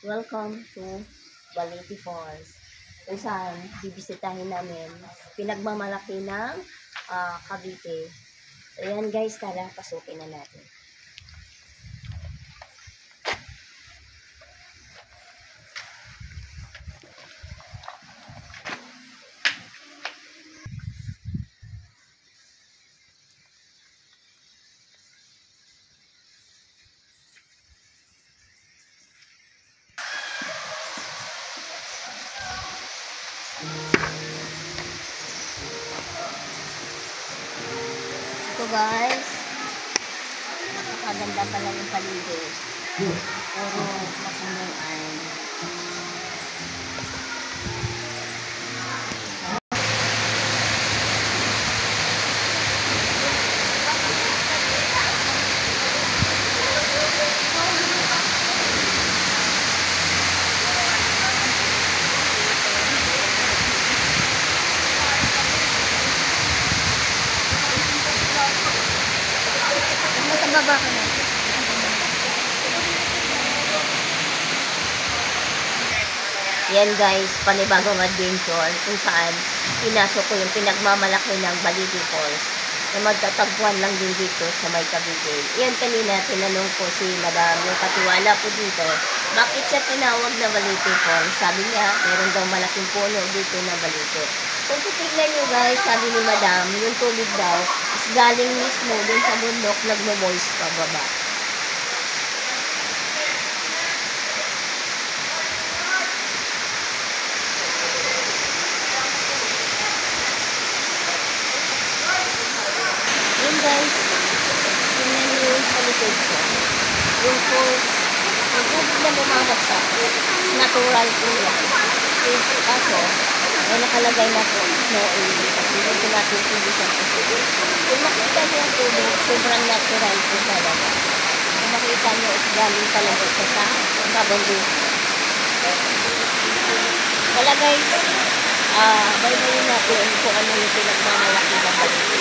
Welcome to Balete Falls. Kung saan bibisitahin namin pinagmamalaki ng Cavite. So yan guys, tara pasukin na natin. Ito guys, napakaganda pala yung paligid. Puro mapunuan. Baba ka na. Yan guys, panibagong adventure kung saan pinasok ko yung pinagmamalaki ng Balete Falls na magtatagpuan lang din dito sa may Cavite. Yan kanina, tinanong ko si Madam, yung katiwala ko dito, bakit siya tinawag na Balete Falls? Sabi niya, meron daw malaking puno dito na Balete. Kung titignan nyo guys, sabi ni Madam, yung tubig daw is galing mismo dun sa bundok, nagmo-moist pa baba. Yun guys, tingnan nyo yung sa likod ko. Yung falls, yung tubig na bumabagsak, natural po yan. Kaso, may nakalagay na po, no oil. Hindi ko natin hindi siya kasi. Kung makita nyo yung tubig, sobrang natural po talaga. Kung makita nyo, is galing talaga sa kabundok. Kala guys, baybayin natin kung ano yung pinagmamalaki ng Balete.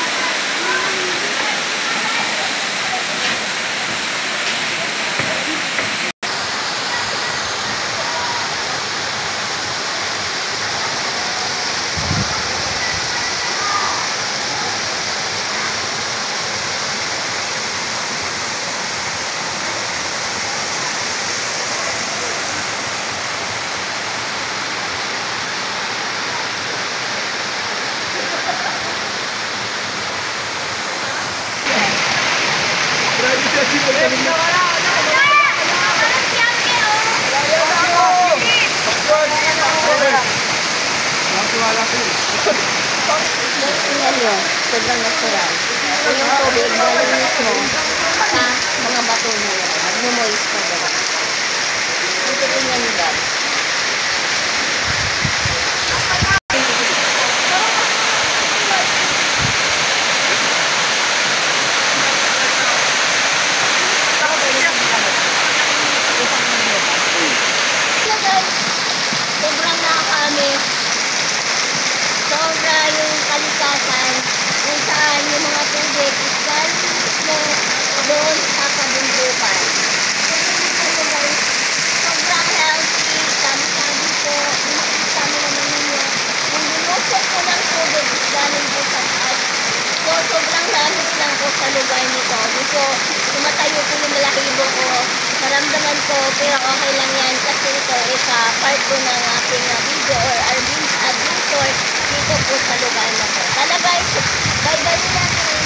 Tingnan nyo, sobrang natural. So yung tubig, galing mismo sa mga bato nyo yan. Nag-moist pa diba? Ito tingnan nyo guys. Sobrang nakaka-amaze. Sobra yung kalikasan kung saan yung mga tubig is galing mismo doon sa kabundukan. So, guys, sobrang healthy. Sabi ko, makikita mo naman ninyo. Yung binusok ko ng tubig is galing po sa taas. So, sobrang lamig lang po sa lugar nito. Dito, tumatayo po yung malahibo ko. Naramdaman ko, pero okay lang yan kasi ito is part ko ng aking video or adventure dito po sa lugar na to. Talaga, baybayin natin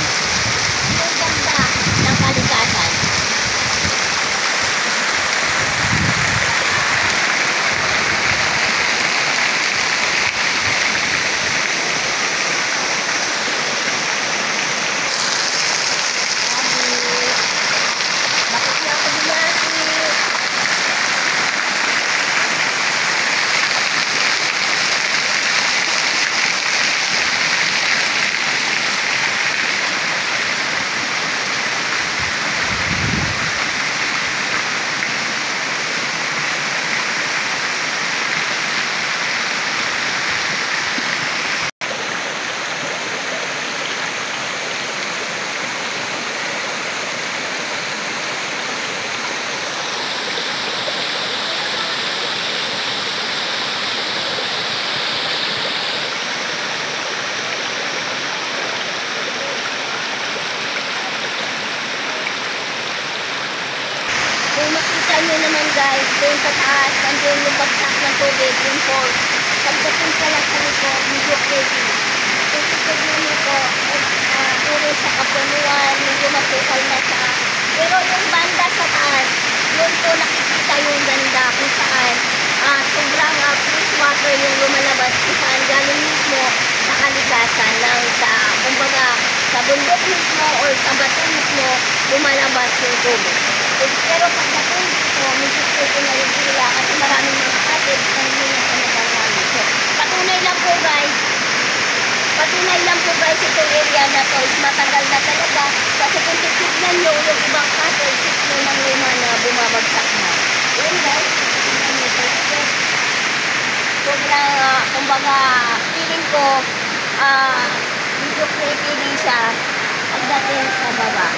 yung ganda ng kalikasan. Bakit na ako binati? doon sa taas, nandiyon yung bagsak ng tubig, yung falls. Pagdating pala sa likod, medyo crazy. Kung titignan nyo po, puro sa kapunuan, medyo masukal na siya. Pero yung banda sa taas, yun po nakikita yung ganda kung saan sobrang fresh water yung lumalabas kung saan galing mismo sa kalikasan ng kumbaga, sa bundok mismo or sa bato mismo lumalabas yung tubig. Pero pagdating dito, medyo ito na yung ila kasi maraming mga cottage na hindi na sa nagagamit. So, patunay lang po guys, itong area na to is matagal na talaga kasi kung titignan nyo yung ibang cottage ito ng luma na bumabagsak na. Yun guys, titignan nyo po. Sobrang, kumbaga, feeling ko, medyo creepy din siya pagdating sa baba.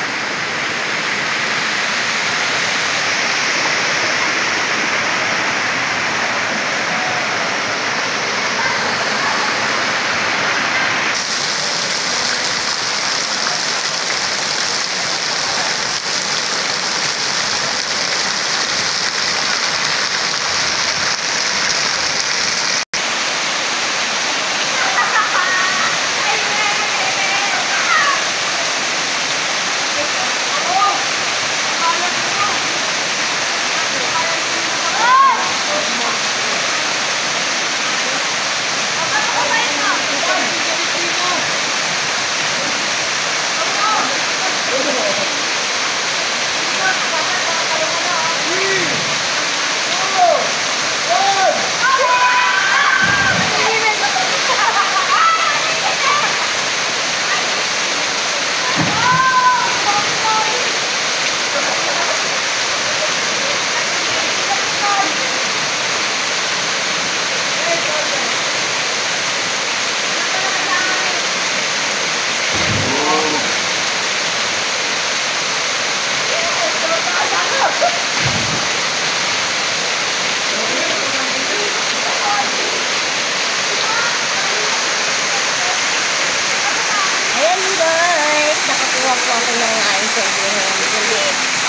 Nakakuha po ako ng interview. Hindi,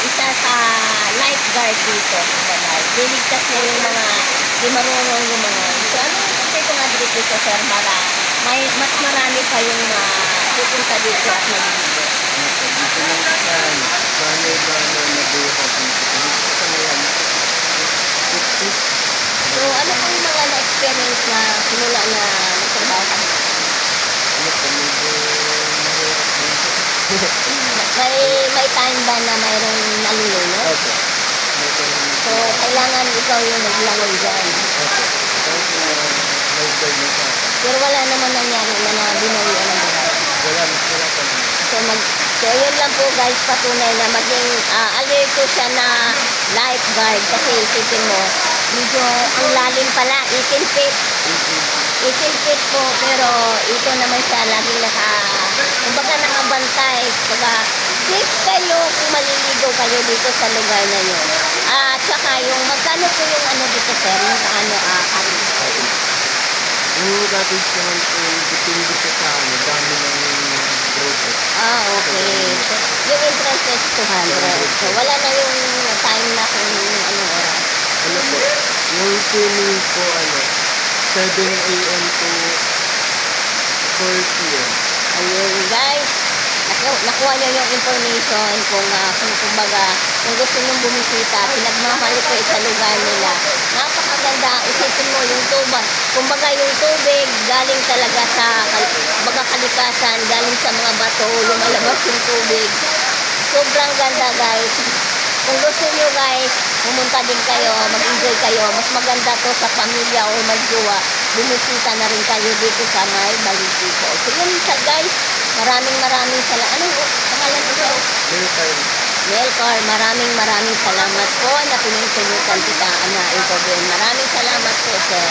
isa sa lifeguard dito. Liligtas na yung mga di marunong lumangoy. So, ano yung kasi kung adrit dito, sir? Mas marami pa yung pupunta dito at naliligo. Dito lang sa banay-banay na buhay dito. So, ano po yung mga na-experience na simula na nagtrabaho ka? Ano po, medyo mahirap dito. May time ba na mayroong nalulunod? Opo. So, kailangan ikaw yung naglangoy dyan. Opo. Kahit na lifeguard na sa akin. Pero wala naman nangyari na binawian ng buhay. Wala pa naman. So, yun lang po guys, patunay na maging alerto siya na lifeguard. Kasi isipin mo, medyo ang lalim pala, 18 feet. 18 feet po, pero ito naman siya laging kumbaga nakabantay. Kumbaga, safe kayo kung maliligo kayo dito sa lugar na yun. At saka yung magkano po yung ano dito sir, yung cottage. Yung cottage naman po, depende po sa dami ng project. Okay. So, yung entrance is 200. So, wala na yung time na kung ano oras. Ano po, yung swimming po, 7 a.m. to 4 p.m. Ayun guys, nakuha nyo yung information kung kumbaga, kung gusto nyo bumisita, pinagmamahal ko sa lugar nila. Napakaganda, isipin mo yung tubig. Kumbaga yung tubig, galing talaga sa kalikasan, galing sa mga bato, lumalabas yung tubig. Sobrang ganda guys. Kung gusto nyo guys, pumunta din kayo, mag-enjoy kayo. Mas maganda to sa pamilya o magjowa. Bumisita na rin kayo dito sa may Balisico. So yun guys, maraming salamat. Anong pangalan ito? Melcar, maraming salamat po na pinintulutan kita na interview. Maraming salamat po sir.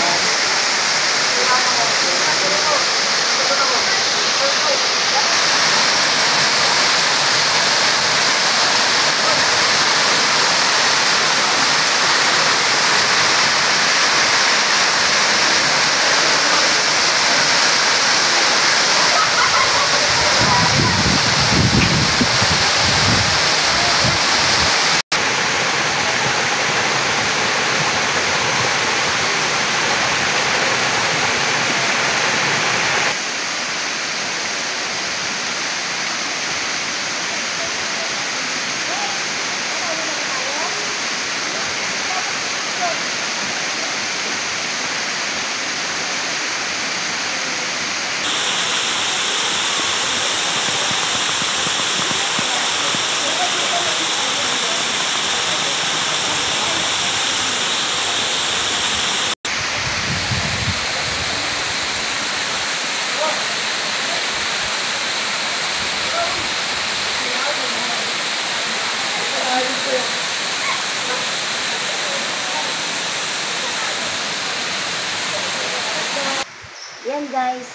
Yan guys,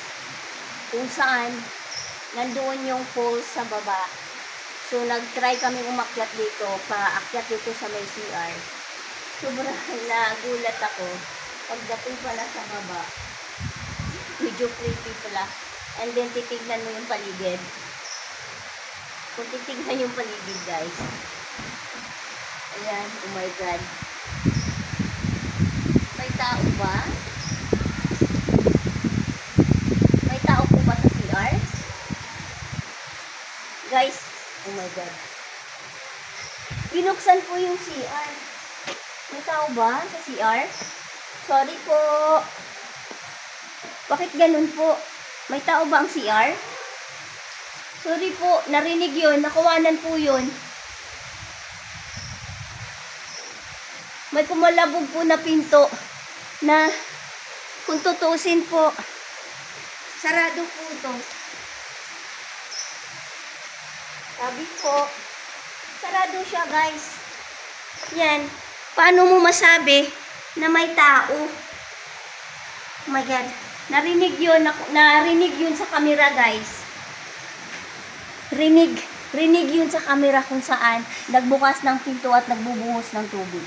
kung saan nandoon yung falls sa baba. So nag-try kami umakyat dito, paakyat dito sa may CR. Sobrang nagulat ako. Pagdating pala sa baba, medyo creepy pala. And then titignan mo yung paligid. Kung titignan yung paligid guys. Ayan, oh my God. May tao ba? May tao po ba sa CR? Guys, oh my God. Binuksan po yung CR. May tao ba sa CR? Sorry po. Bakit ganun po? May tao ba ang CR? Sorry po, narinig yun. Nakawanan po yun. May kumalabog po na pinto na kung tutusin po, sarado po ito. Sabi po, sarado siya guys. Yan. Paano mo masabi na may tao? Oh my God. Narinig yun sa camera guys. Rinig yun sa camera kung saan nagbukas ng pinto at nagbubuhos ng tubig.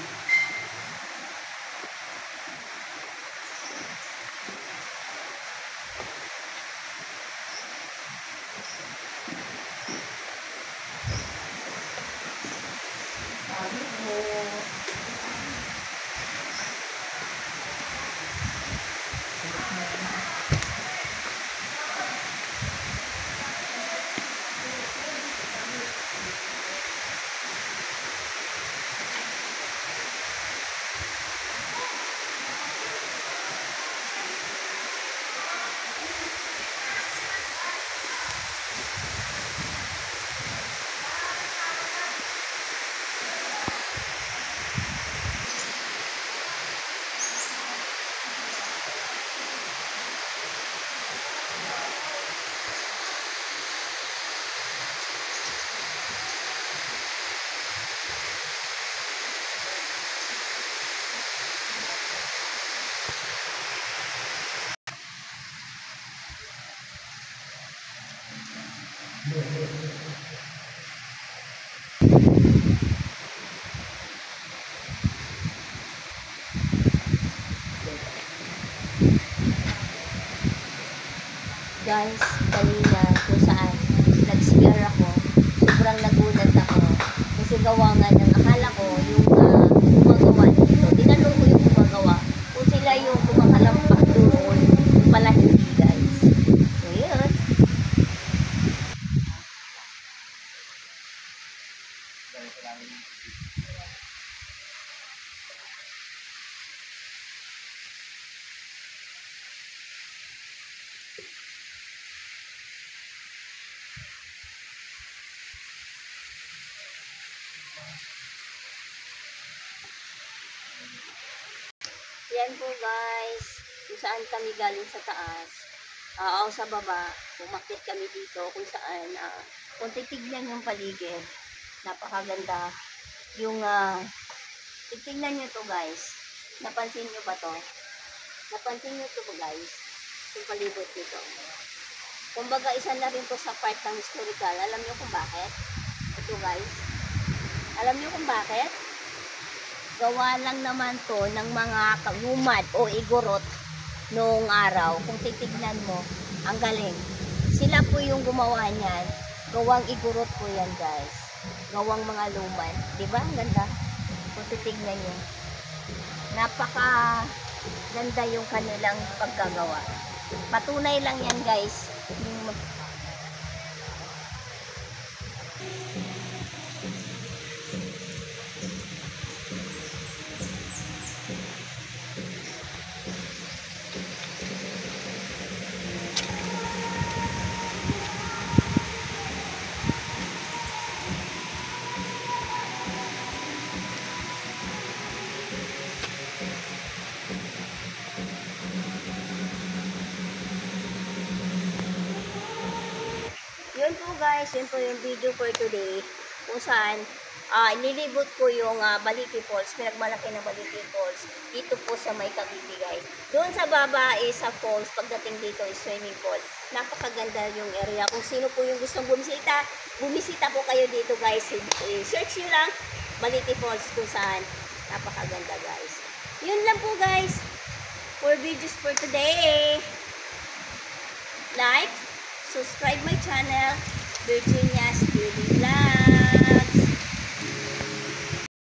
Sabi mo. Guys, kanina kung saan nag-CR ako, sobrang nagulat ako. Kasi gawa nga ng akala ko yung gumagawa dito. Tinanong ko yung gumagawa kung sila yung kumakalampak doon. Yung pala hindi guys. So yun. Yan po guys, kung saan kami galing sa taas, o sa baba, umakyat kami dito kung saan, kung titignan yung paligid, napakaganda. Yung, titignan nyo to guys, napansin nyo ba to? Napansin nyo to guys, yung palibot dito. Kumbaga isa na rin to sa part ng historical, alam nyo kung bakit? Ito guys, alam nyo kung bakit? Gawa lang naman to ng mga kagumad o igorot noong araw. Kung titignan mo, ang galing. Sila po yung gumawa niyan. Gawang igorot po yan guys. Gawang mga luman. Diba? Ang ganda. Kung titignan nyo. Napaka ganda yung kanilang pagkagawa. Patunay lang yan guys. Yung yun po guys, yun po yung video for today kung saan nilibot ko yung Baliti Falls, pinagmalaki ng Baliti Falls, dito po sa may Cavite guys. Doon sa baba is sa falls, pagdating dito is swimming pool. Napakaganda yung area. Kung sino po yung gustong bumisita po kayo dito guys. Search nyo lang Baliti Falls kung saan. Napakaganda guys. Yun lang po guys for videos for today. Like, subscribe my channel, Virginia's Daily Vlog.